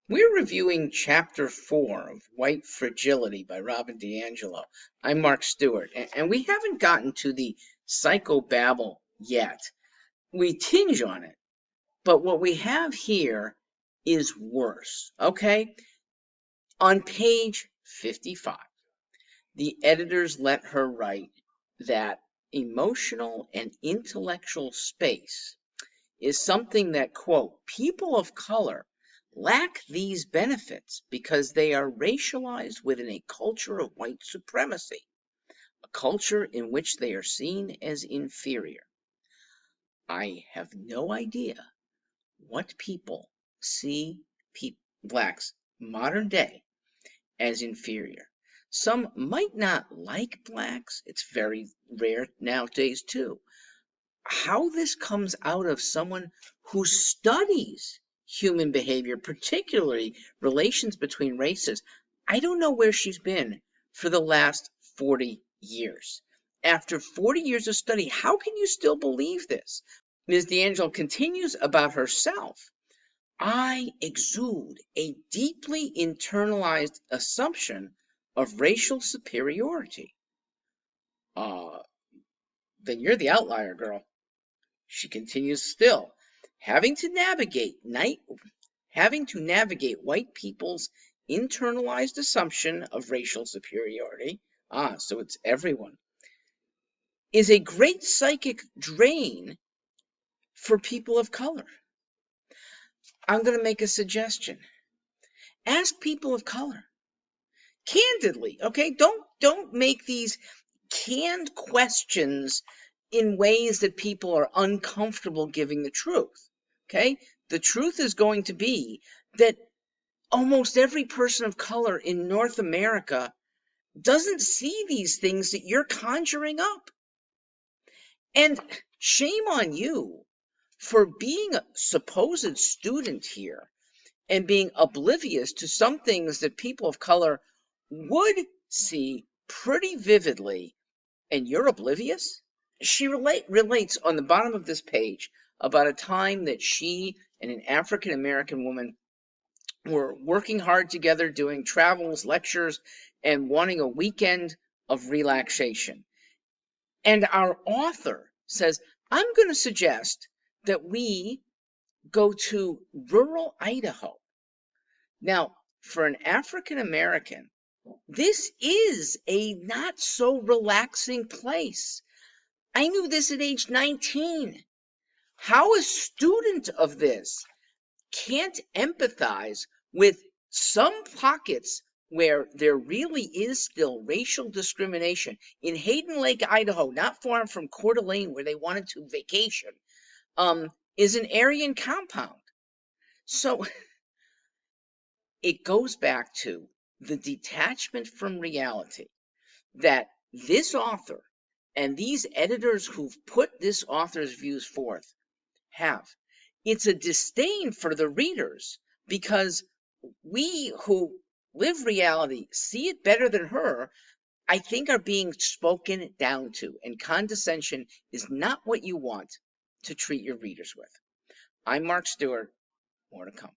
We're reviewing Chapter 4 of White Fragility by Robin DiAngelo. I'm Mark Stewart, and we haven't gotten to the psychobabble yet. We tinge on it, but what we have here is worse, okay? On page 55, the editors let her write that emotional and intellectual space is something that, quote, people of color lack these benefits because they are racialized within a culture of white supremacy, a culture in which they are seen as inferior. I have no idea what people see blacks modern day as inferior. Some might not like blacks. It's very rare nowadays too. How this comes out of someone who studies human behavior, particularly relations between races, I don't know where she's been for the last 40 years. After 40 years of study, how can you still believe this? Ms. DiAngelo continues about herself. I exude a deeply internalized assumption of racial superiority. Then you're the outlier, girl. She continues still, having to navigate white people's internalized assumption of racial superiority. So it's everyone. Is a great psychic drain for people of color. I'm going to make a suggestion. Ask people of color candidly, okay? Don't make these canned questions in ways that people are uncomfortable giving the truth, okay? The truth is going to be that almost every person of color in North America doesn't see these things that you're conjuring up. And shame on you for being a supposed student here and being oblivious to some things that people of color would see pretty vividly, and you're oblivious? She relates on the bottom of this page about a time that she and an African American woman were working hard together, doing travels, lectures, and wanting a weekend of relaxation. And our author says, I'm going to suggest that we go to rural Idaho. Now, for an African American, this is a not so relaxing place. I knew this at age 19. How a student of this can't empathize with some pockets where there really is still racial discrimination. In Hayden Lake, Idaho, not far from Coeur d'Alene, where they wanted to vacation, is an Aryan compound. So it goes back to the detachment from reality that this author and these editors who've put this author's views forth have. It's a disdain for the readers because we who live reality see it better than her, I think, are being spoken down to, and condescension is not what you want to treat your readers with. I'm Mark Stewart. More to come.